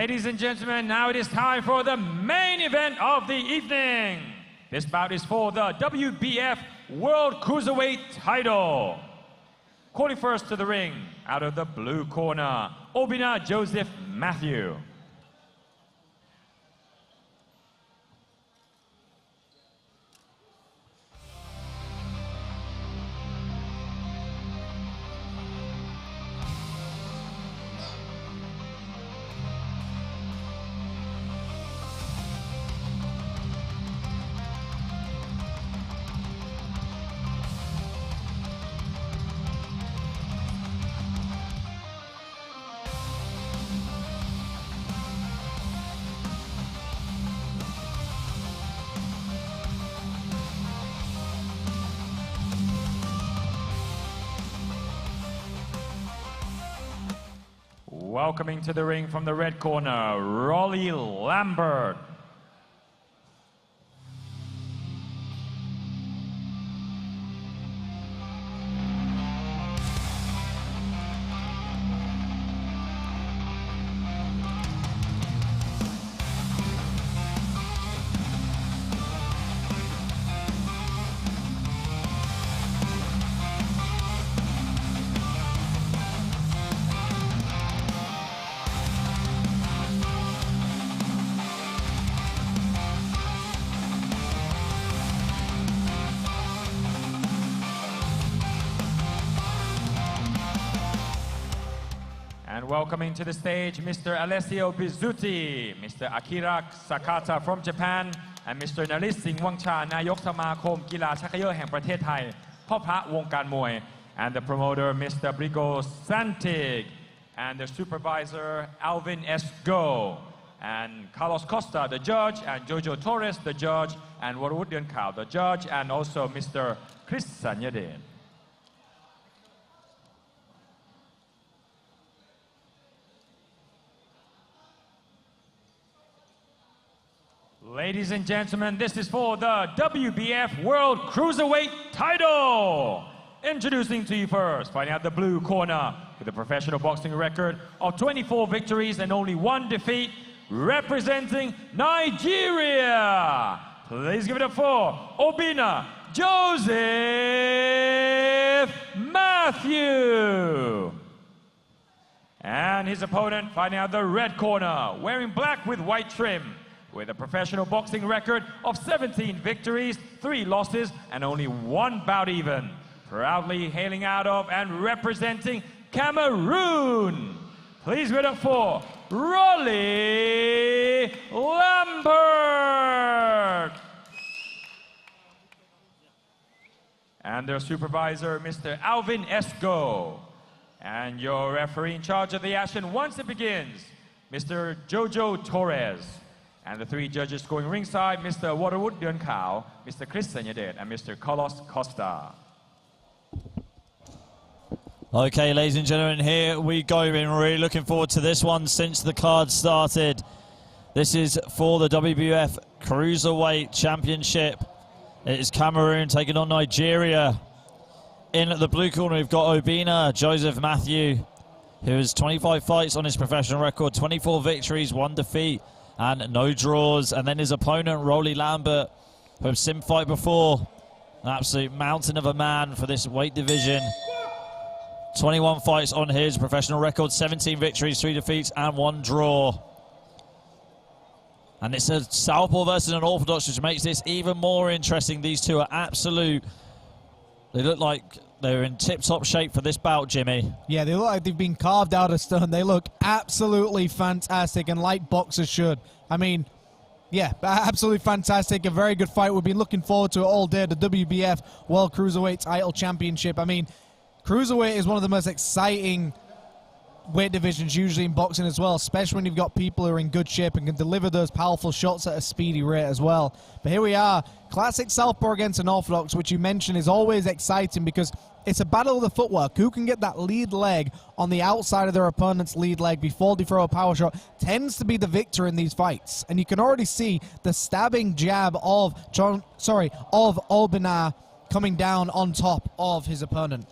Ladies and gentlemen, now it is time for the main event of the evening. This bout is for the WBF World Cruiserweight title. Calling first to the ring, out of the blue corner, Obinna Joseph Mathew. Welcoming to the ring from the red corner, Lambert. And welcoming to the stage, Mr. Alessio Bizzuti, Mr. Akira Sakata from Japan, and Mr. Naris Singh Wangcha, นายกสมาคมกีฬาชักเขย่อแห่งประเทศไทย พ่อพระวงการมวย and the promoter, Mr. Brigo Santig, and the supervisor, Alvin Esgo, and Carlos Costa, the judge, and Jojo Torres, the judge, and Warwood Kao, the judge, and also Mr. Chris Sanyade. Ladies and gentlemen, this is for the WBF World Cruiserweight title. Introducing to you first, fighting out the blue corner with a professional boxing record of 24 victories and only 1 defeat, representing Nigeria. Please give it up for Obinna Joseph Mathew. And his opponent fighting out the red corner, wearing black with white trim, with a professional boxing record of 17 victories, 3 losses, and only 1 bout even. Proudly hailing out of and representing Cameroon. Please give it up for Lambert. And their supervisor, Mr. Alvin Esgo. And your referee in charge of the action once it begins, Mr. Jojo Torres. And the 3 judges going ringside, Mr. Warwood Kao, Mr. Chris Sanyade, and Mr. Carlos Costa. Okay, ladies and gentlemen, here we go. Been really looking forward to this one since the card started. This is for the WBF Cruiserweight Championship. It is Cameroon taking on Nigeria. In the blue corner, we've got Obinna Joseph Mathew, who has 25 fights on his professional record, 24 victories, 1 defeat, and no draws. And then his opponent, Lambert, who have sim fight before. An absolute mountain of a man for this weight division. 21 fights on his professional record, 17 victories, 3 defeats, and 1 draw. And it's a southpaw versus an orthodox, which makes this even more interesting. These two are absolute. They look like they're in tip-top shape for this bout, Jimmy. Yeah, they look like they've been carved out of stone. They look absolutely fantastic, and like boxers should. I mean, yeah, absolutely fantastic. A very good fight. We've been looking forward to it all day. The WBF World Cruiserweight Title Championship. I mean, Cruiserweight is one of the most exciting weight divisions usually in boxing as well, especially when you've got people who are in good shape and can deliver those powerful shots at a speedy rate as well. But here we are, classic southpaw against an orthodox, which you mentioned is always exciting because it's a battle of the footwork. Who can get that lead leg on the outside of their opponent's lead leg before they throw a power shot tends to be the victor in these fights. And you can already see the stabbing jab of Obinna coming down on top of his opponent.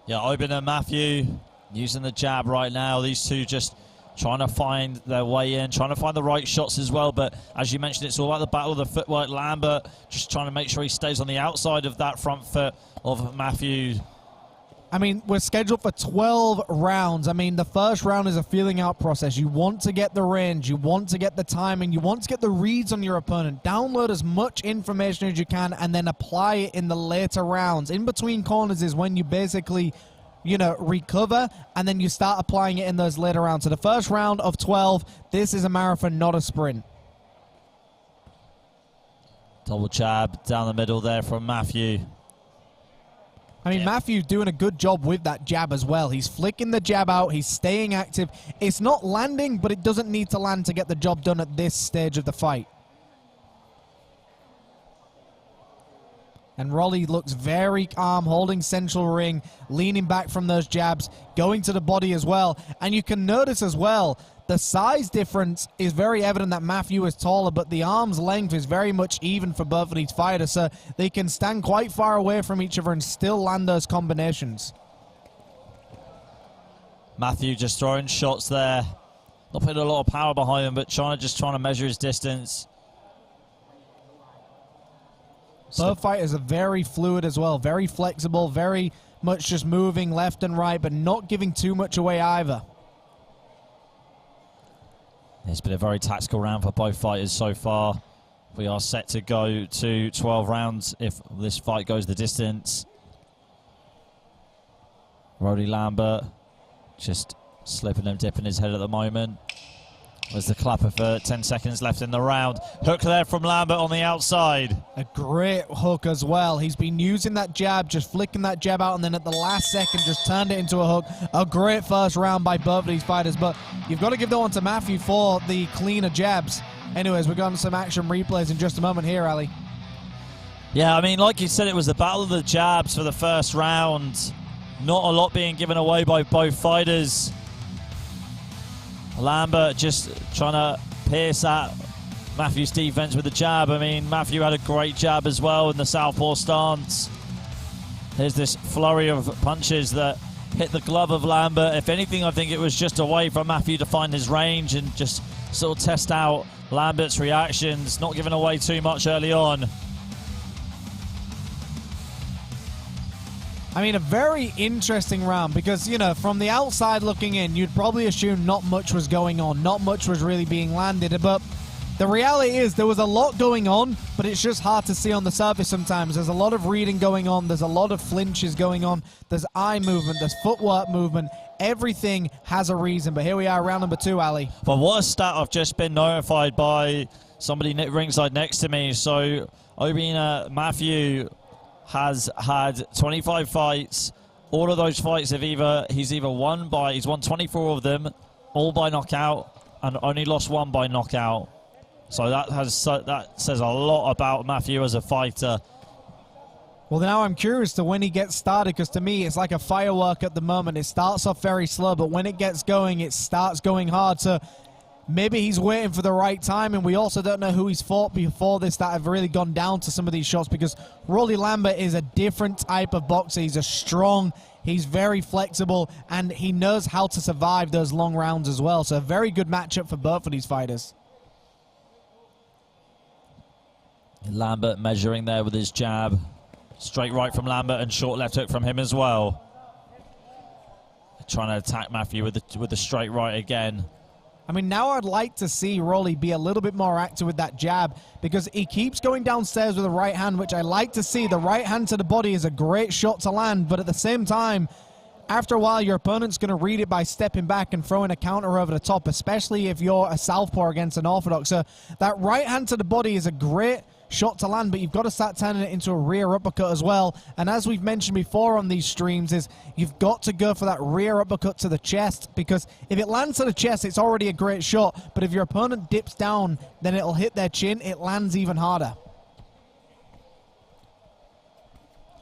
Yeah, Obinna Mathew using the jab right now. These two just trying to find their way in, trying to find the right shots as well. But as you mentioned, it's all about the battle of the footwork. Lambert just trying to make sure he stays on the outside of that front foot of Mathew. I mean, we're scheduled for 12 rounds. I mean, the first round is a feeling out process. You want to get the range, you want to get the timing, you want to get the reads on your opponent. Download as much information as you can and then apply it in the later rounds. In between corners is when you basically, you know, recover, and then you start applying it in those later rounds. So the first round of 12, this is a marathon, not a sprint. Double jab down the middle there from Mathew. I mean, Mathew doing a good job with that jab as well. He's flicking the jab out. He's staying active. It's not landing, but it doesn't need to land to get the job done at this stage of the fight. And Rolly looks very calm, holding central ring, leaning back from those jabs, going to the body as well. And you can notice as well, the size difference is very evident that Mathew is taller, but the arm's length is very much even for both of these fighters, so they can stand quite far away from each other and still land those combinations. Mathew just throwing shots there. Not putting a lot of power behind him, but trying to measure his distance. Both fighters are very fluid as well, very flexible, very much just moving left and right, but not giving too much away either. It's been a very tactical round for both fighters so far. We are set to go to 12 rounds if this fight goes the distance. Roddy Lambert just slipping and dipping his head at the moment. There's the clapper for 10 seconds left in the round. Hook there from Lambert on the outside. A great hook as well. He's been using that jab, just flicking that jab out, and then at the last second just turned it into a hook. A great first round by both of these fighters, but you've got to give that one to Mathew for the cleaner jabs. Anyways, we're going to some action replays in just a moment here, Ali. Yeah, I mean, like you said, it was the battle of the jabs for the first round. Not a lot being given away by both fighters. Lambert just trying to pierce at Mathew's defense with the jab. I mean, Mathew had a great jab as well in the southpaw stance. There's this flurry of punches that hit the glove of Lambert. If anything, I think it was just a way for Mathew to find his range and just sort of test out Lambert's reactions, not giving away too much early on. I mean, a very interesting round because, you know, from the outside looking in, you'd probably assume not much was going on, not much was really being landed, but the reality is there was a lot going on, but it's just hard to see on the surface sometimes. There's a lot of reading going on, there's a lot of flinches going on, there's eye movement, there's footwork movement, everything has a reason, but here we are, round number 2, Ali. Well, what a stat I've just been notified by somebody ringside next to me. So, Obinna Mathew has had 25 fights. All of those fights have he's won 24 of them, all by knockout, and only lost one by knockout. So that says a lot about Mathew as a fighter. Well, now I'm curious to when he gets started, because to me it's like a firework at the moment. It starts off very slow, but when it gets going, it starts going hard. So maybe he's waiting for the right time, and we also don't know who he's fought before this that have really gone down to some of these shots, because Rolly Lambert is a different type of boxer. He's a strong, he's very flexible, and he knows how to survive those long rounds as well. So a very good matchup for both of these fighters. Lambert measuring there with his jab. Straight right from Lambert and short left hook from him as well. Trying to attack Mathew with the straight right again. I mean, now I'd like to see Rolly be a little bit more active with that jab, because he keeps going downstairs with the right hand, which I like to see. The right hand to the body is a great shot to land, but at the same time, after a while, your opponent's going to read it by stepping back and throwing a counter over the top, especially if you're a southpaw against an orthodox. So that right hand to the body is a great shot to land, but you've got to start turning it into a rear uppercut as well. And as we've mentioned before on these streams, is you've got to go for that rear uppercut to the chest, because if it lands to the chest, it's already a great shot, but if your opponent dips down, then it'll hit their chin, it lands even harder.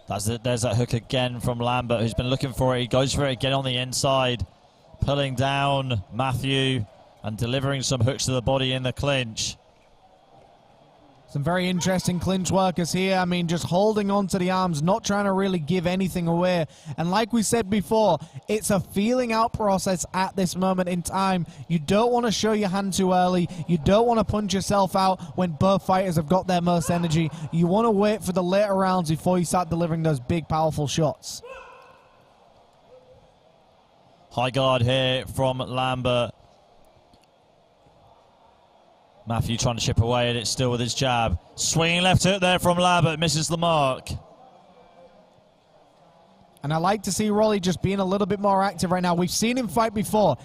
There's that hook again from Lambert, who's been looking for it. He goes for it again on the inside, pulling down Mathew and delivering some hooks to the body in the clinch. Some very interesting clinch workers here. I mean, just holding on to the arms, not trying to really give anything away. And like we said before, it's a feeling out process at this moment in time. You don't want to show your hand too early. You don't want to punch yourself out when both fighters have got their most energy. You want to wait for the later rounds before you start delivering those big, powerful shots. High guard here from Lambert. Mathew trying to chip away at it still with his jab. Swinging left hook there from Lambert, misses the mark. And I like to see Rolly just being a little bit more active right now. We've seen him fight before.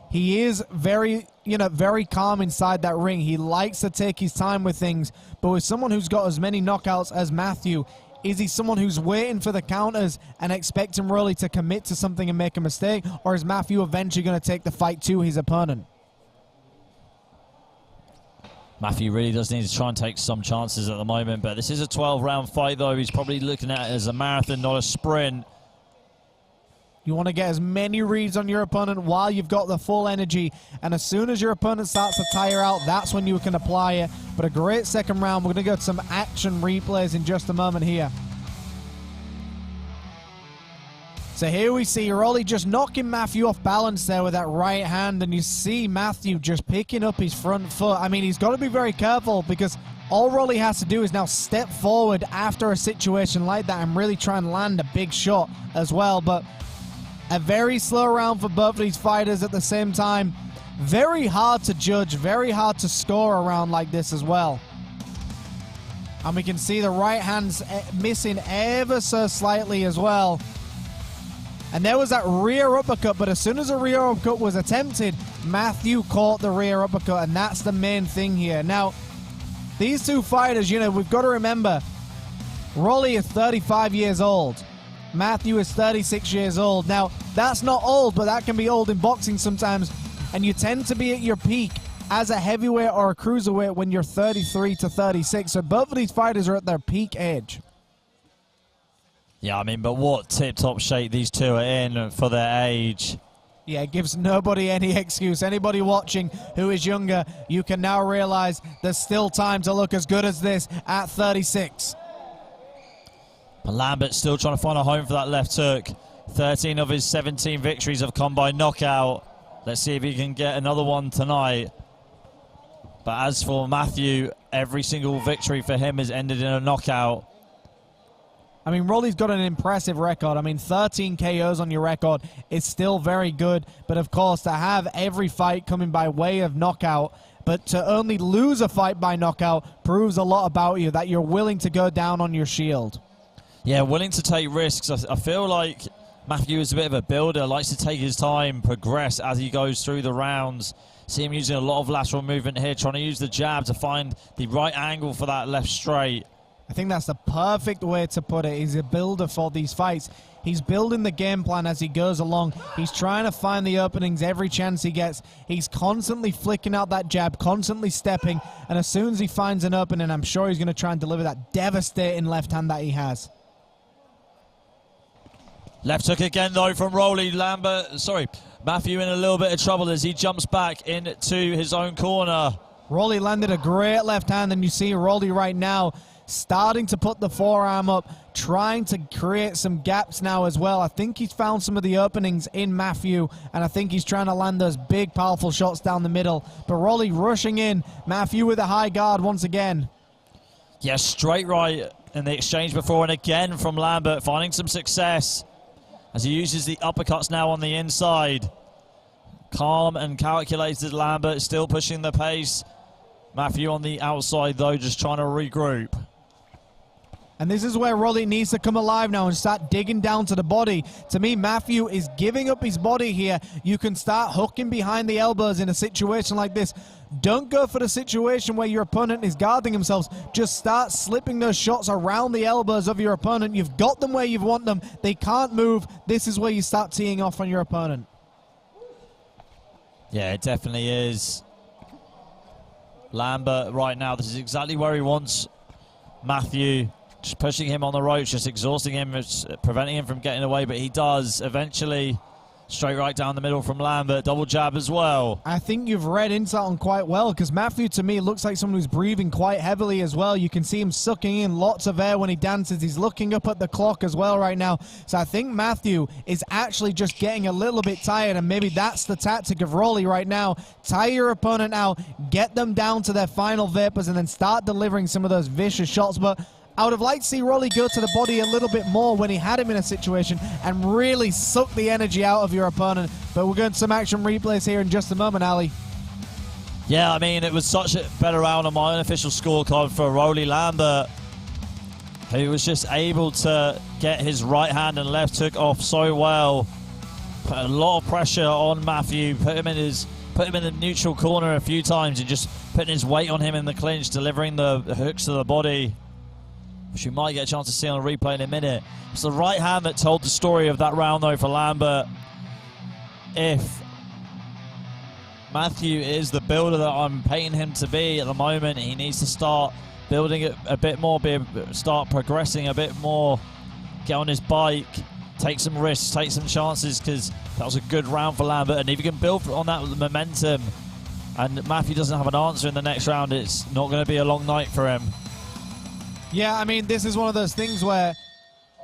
He is very, very calm inside that ring. He likes to take his time with things. But with someone who's got as many knockouts as Mathew, is he someone who's waiting for the counters and expecting Rolly to commit to something and make a mistake? Or is Mathew eventually going to take the fight to his opponent? Mathew really does need to try and take some chances at the moment, but this is a 12-round fight, though. He's probably looking at it as a marathon, not a sprint. You want to get as many reads on your opponent while you've got the full energy, and as soon as your opponent starts to tire out, that's when you can apply it. But a great second round. We're going to go to some action replays in just a moment here. So here we see Rolly just knocking Mathew off balance there with that right hand, and you see Mathew just picking up his front foot. I mean, he's got to be very careful because all Rolly has to do is now step forward after a situation like that and really try and land a big shot as well. But a very slow round for both of these fighters at the same time. Very hard to judge, very hard to score a round like this as well. And we can see the right hand's missing ever so slightly as well. And there was that rear uppercut, but as soon as a rear uppercut was attempted, Mathew caught the rear uppercut, and that's the main thing here. Now, these two fighters, we've got to remember, Rolly is 35 years old. Mathew is 36 years old. Now, that's not old, but that can be old in boxing sometimes, and you tend to be at your peak as a heavyweight or a cruiserweight when you're 33 to 36. So both of these fighters are at their peak age. Yeah, I mean, but what tip-top shape these two are in for their age. Yeah, it gives nobody any excuse. Anybody watching who is younger, you can now realize there's still time to look as good as this at 36. But Lambert still trying to find a home for that left hook. 13 of his 17 victories have come by knockout. Let's see if he can get another one tonight. But as for Mathew, every single victory for him has ended in a knockout. I mean, Rolly's got an impressive record. I mean, 13 KOs on your record is still very good. But, of course, to have every fight coming by way of knockout, but to only lose a fight by knockout proves a lot about you, that you're willing to go down on your shield. Yeah, willing to take risks. I feel like Mathew is a bit of a builder, likes to take his time, progress as he goes through the rounds. See him using a lot of lateral movement here, trying to use the jab to find the right angle for that left straight. I think that's the perfect way to put it. He's a builder for these fights. He's building the game plan as he goes along. He's trying to find the openings every chance he gets. He's constantly flicking out that jab, constantly stepping, and as soon as he finds an opening, I'm sure he's going to try and deliver that devastating left hand that he has. Left hook again, though, from Mathew in a little bit of trouble as he jumps back into his own corner. Rolly landed a great left hand, and you see Rolly right now starting to put the forearm up, trying to create some gaps now as well. I think he's found some of the openings in Mathew, and I think he's trying to land those big, powerful shots down the middle. But Rolly rushing in, Mathew with a high guard once again. Yeah, straight right in the exchange before, and again from Lambert, finding some success as he uses the uppercuts now on the inside. Calm and calculated Lambert, still pushing the pace. Mathew on the outside, though, just trying to regroup. And this is where Rolly needs to come alive now and start digging down to the body. To me, Mathew is giving up his body here. You can start hooking behind the elbows in a situation like this. Don't go for the situation where your opponent is guarding themselves. Just start slipping those shots around the elbows of your opponent. You've got them where you want them. They can't move. This is where you start teeing off on your opponent. Yeah, it definitely is. Lambert right now, this is exactly where he wants Mathew. Just pushing him on the ropes, just exhausting him, preventing him from getting away, but he does eventually Straight right down the middle from Lambert. Double jab as well. I think you've read into that one quite well, because Mathew, to me, looks like someone who's breathing quite heavily as well. You can see him sucking in lots of air when he dances. He's looking up at the clock as well right now. So I think Mathew is actually just getting a little bit tired, and maybe that's the tactic of Rolly right now. Tire your opponent out, get them down to their final vapors, and then start delivering some of those vicious shots. But I would have liked to see Rolly go to the body a little bit more when he had him in a situation and really suck the energy out of your opponent. But we're going to some action replays here in just a moment, Ali. Yeah, I mean, it was such a better round on my unofficial scorecard for Rolly Lambert, who was just able to get his right hand and left hook off so well. Put a lot of pressure on Mathew, put him in the neutral corner a few times and just putting his weight on him in the clinch, delivering the hooks to the body, which you might get a chance to see on a replay in a minute. It's the right hand that told the story of that round, though, for Lambert. If Mathew is the builder that I'm painting him to be at the moment, he needs to start building it a bit more, start progressing a bit more, get on his bike, take some risks, take some chances, because that was a good round for Lambert. And if you can build on that momentum and Mathew doesn't have an answer in the next round, it's not going to be a long night for him. Yeah, I mean, this is one of those things where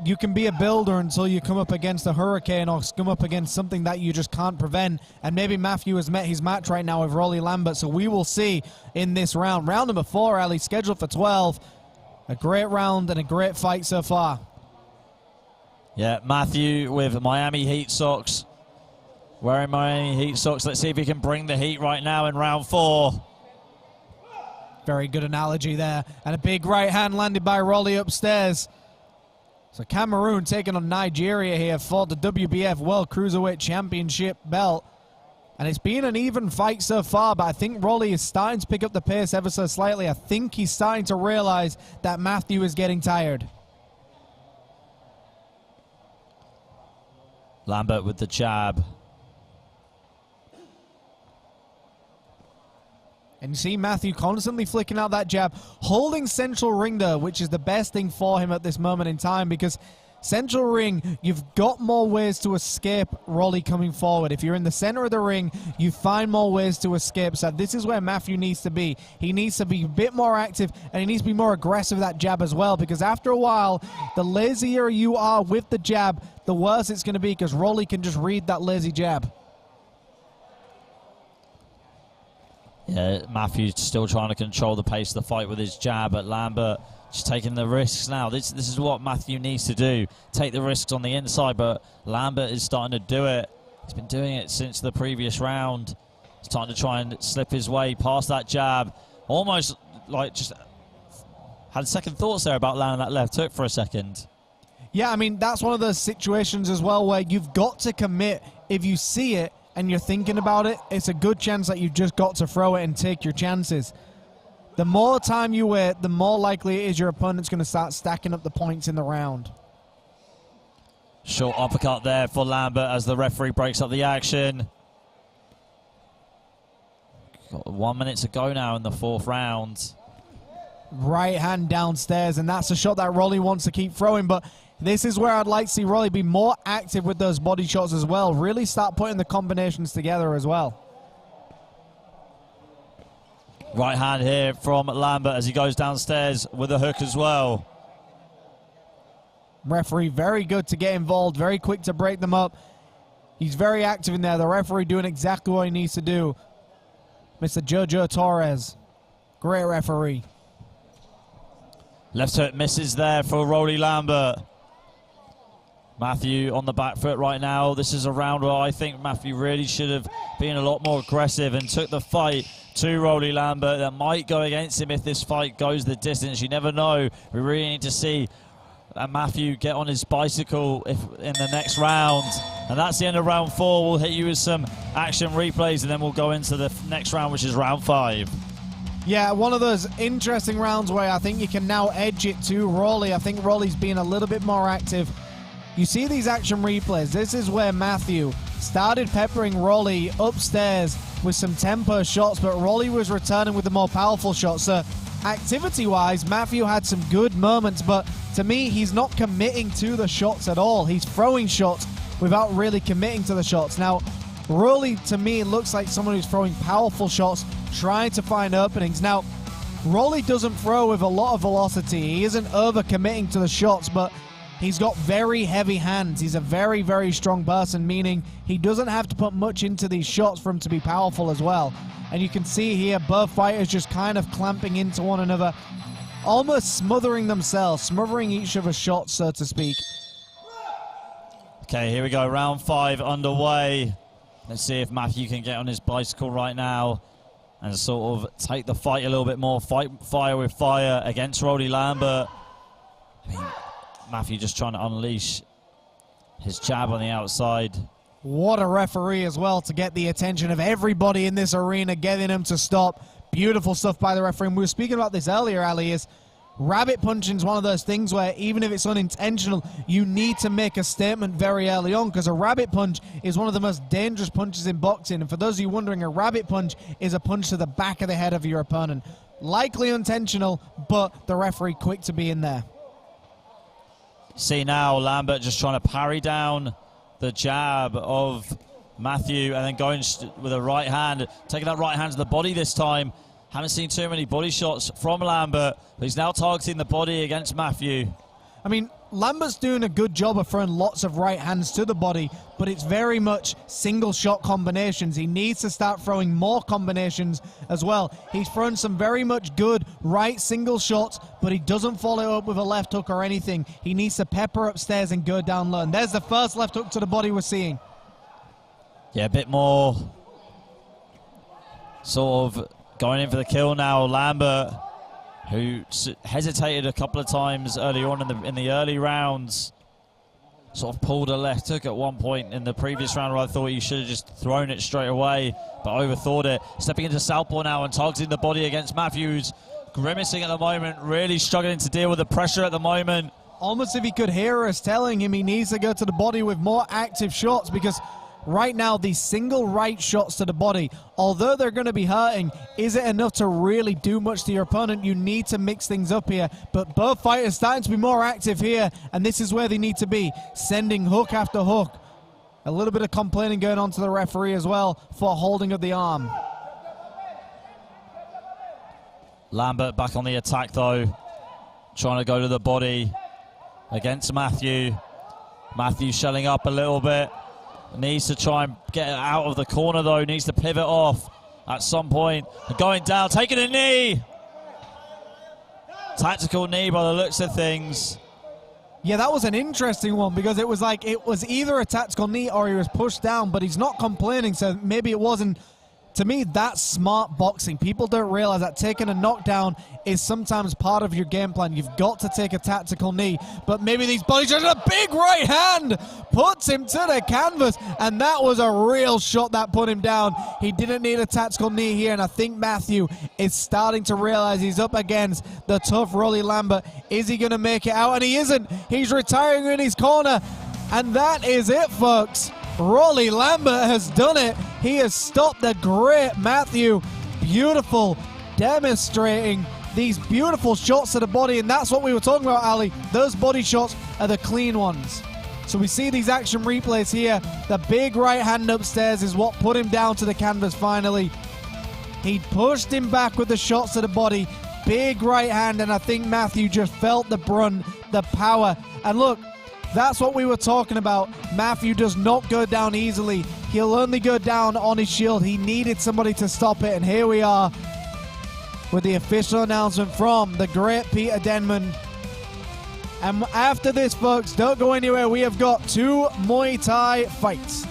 you can be a builder until you come up against a hurricane or come up against something that you just can't prevent. And maybe Mathew has met his match right now with Rolly Lambert, so we will see in this round. Round number 4, Ali, scheduled for 12. A great round and a great fight so far. Yeah, Mathew with Miami Heat socks. Wearing Miami Heat socks. Let's see if he can bring the heat right now in round 4. Very good analogy there. And a big right hand landed by Rolly upstairs. So Cameroon taking on Nigeria here for the WBF World Cruiserweight Championship belt. And it's been an even fight so far, but I think Rolly is starting to pick up the pace ever so slightly. I think he's starting to realize that Mathew is getting tired. Lambert with the jab. And you see Mathew constantly flicking out that jab, holding central ring though, which is the best thing for him at this moment in time, because central ring, you've got more ways to escape Rolly coming forward. If you're in the center of the ring, you find more ways to escape. So this is where Mathew needs to be. He needs to be a bit more active, and he needs to be more aggressive with that jab as well, because after a while, the lazier you are with the jab, the worse it's going to be, because Rolly can just read that lazy jab. Yeah, Mathew's still trying to control the pace of the fight with his jab, but Lambert just taking the risks now. This is what Mathew needs to do. Take the risks on the inside, but Lambert is starting to do it. He's been doing it since the previous round. He's starting to try and slip his way past that jab. Almost like just had second thoughts there about landing that left hook for a second. Yeah, I mean, that's one of those situations as well where you've got to commit. If you see it and you're thinking about it, it's a good chance that you've just got to throw it and take your chances. The more time you wait, the more likely it is your opponent's going to start stacking up the points in the round. Short uppercut there for Lambert as the referee breaks up the action. Got 1 minute to go now in the 4th round. Right hand downstairs, and that's a shot that Rolly wants to keep throwing, but this is where I'd like to see Rolly be more active with those body shots as well. Really start putting the combinations together as well. Right hand here from Lambert as he goes downstairs with a hook as well. Referee very good to get involved, very quick to break them up. He's very active in there. The referee doing exactly what he needs to do. Mr. Jojo Torres, great referee. Left hook misses there for Rolly Lambert. Mathew on the back foot right now. This is a round where I think Mathew really should have been a lot more aggressive and took the fight to Rolly Lambert. That might go against him if this fight goes the distance. You never know. We really need to see Mathew get on his bicycle in the next round. And that's the end of round 4. We'll hit you with some action replays and then we'll go into the next round, which is round 5. Yeah, one of those interesting rounds where I think you can now edge it to Rolly. I think Rolly's being a little bit more active. You see these action replays. This is where Mathew started peppering Rolly upstairs with some tempo shots, but Rolly was returning with the more powerful shots. So activity-wise, Mathew had some good moments, but to me, he's not committing to the shots at all. He's throwing shots, without really committing to the shots. Now, Rolly, to me, looks like someone who's throwing powerful shots, trying to find openings. Now, Rolly doesn't throw with a lot of velocity. He isn't over-committing to the shots, but he's got very heavy hands. He's a very, very strong person, meaning he doesn't have to put much into these shots for him to be powerful as well. And you can see here, both fighters just kind of clamping into one another, almost smothering themselves, smothering each other's shots, so to speak. Okay, here we go, round 5 underway. Let's see if Mathew can get on his bicycle right now and sort of take the fight a little bit more, fight fire with fire against Rolly Lambert. I mean, Mathew just trying to unleash his jab on the outside. What a referee as well to get the attention of everybody in this arena, getting them to stop. Beautiful stuff by the referee. And we were speaking about this earlier, Ali, is rabbit punching is one of those things where even if it's unintentional, you need to make a statement very early on, because a rabbit punch is one of the most dangerous punches in boxing. And for those of you wondering, a rabbit punch is a punch to the back of the head of your opponent. Likely intentional, but the referee quick to be in there. See now, Lambert just trying to parry down the jab of Mathew and then going with a right hand, taking that right hand to the body this time. Haven't seen too many body shots from Lambert, but he's now targeting the body against Mathew. I mean, Lambert's doing a good job of throwing lots of right hands to the body, but it's very much single shot combinations. He needs to start throwing more combinations as well. He's thrown some very much good right single shots, but he doesn't follow up with a left hook or anything. He needs to pepper upstairs and go down low. And there's the first left hook to the body we're seeing. Yeah, a bit more sort of going in for the kill now. Lambert, who hesitated a couple of times earlier on in the early rounds, sort of pulled a left hook at one point in the previous round where I thought he should have just thrown it straight away, but overthought it. Stepping into southpaw now and targeting the body against Mathews, grimacing at the moment, really struggling to deal with the pressure at the moment. Almost if he could hear us telling him he needs to go to the body with more active shots, because right now, these single right shots to the body, although they're going to be hurting, is it enough to really do much to your opponent? You need to mix things up here. But both fighters starting to be more active here, and this is where they need to be, sending hook after hook. A little bit of complaining going on to the referee as well for holding of the arm. Lambert back on the attack, though, trying to go to the body against Mathew. Mathew shelling up a little bit. Needs to try and get it out of the corner, though. Needs to pivot off at some point. Going down, taking a knee. Tactical knee by the looks of things. Yeah, that was an interesting one, because it was like it was either a tactical knee or he was pushed down, but he's not complaining, so maybe it wasn't. To me, that's smart boxing. People don't realize that taking a knockdown is sometimes part of your game plan. You've got to take a tactical knee, but maybe these body shots, a big right hand puts him to the canvas, and that was a real shot that put him down. He didn't need a tactical knee here, and I think Mathew is starting to realize he's up against the tough Rolly Lambert. Is he going to make it out? And he isn't. He's retiring in his corner, and that is it, folks. Rolly Lambert has done it. He has stopped the great Mathew. Beautiful, demonstrating these beautiful shots to the body, and that's what we were talking about, Ali. Those body shots are the clean ones. So we see these action replays here. The big right hand upstairs is what put him down to the canvas finally. He pushed him back with the shots to the body. Big right hand, and I think Mathew just felt the brunt, the power. And look, that's what we were talking about. Mathew does not go down easily. He'll only go down on his shield. He needed somebody to stop it, and here we are with the official announcement from the great Peter Denman. And after this, folks, don't go anywhere. We have got 2 Muay Thai fights.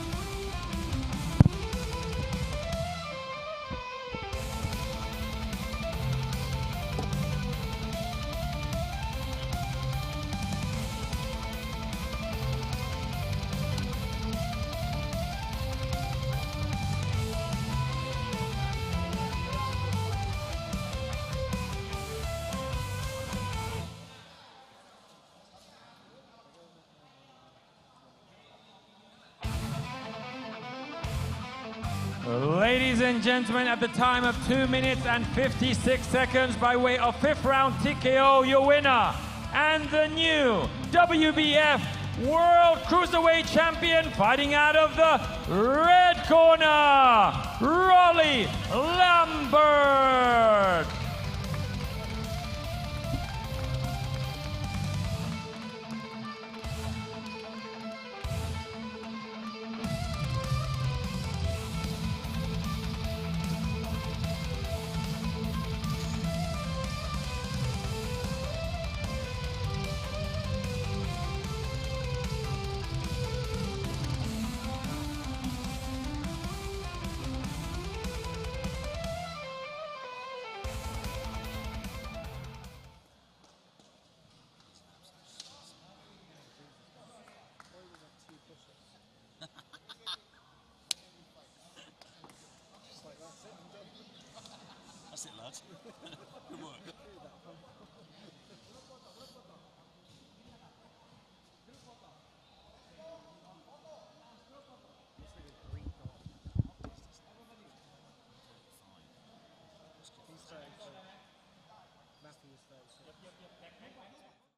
Ladies and gentlemen, at the time of 2 minutes and 56 seconds, by way of 5th round TKO, your winner, and the new WBF World Cruiserweight Champion, fighting out of the red corner, Rolly Lambert.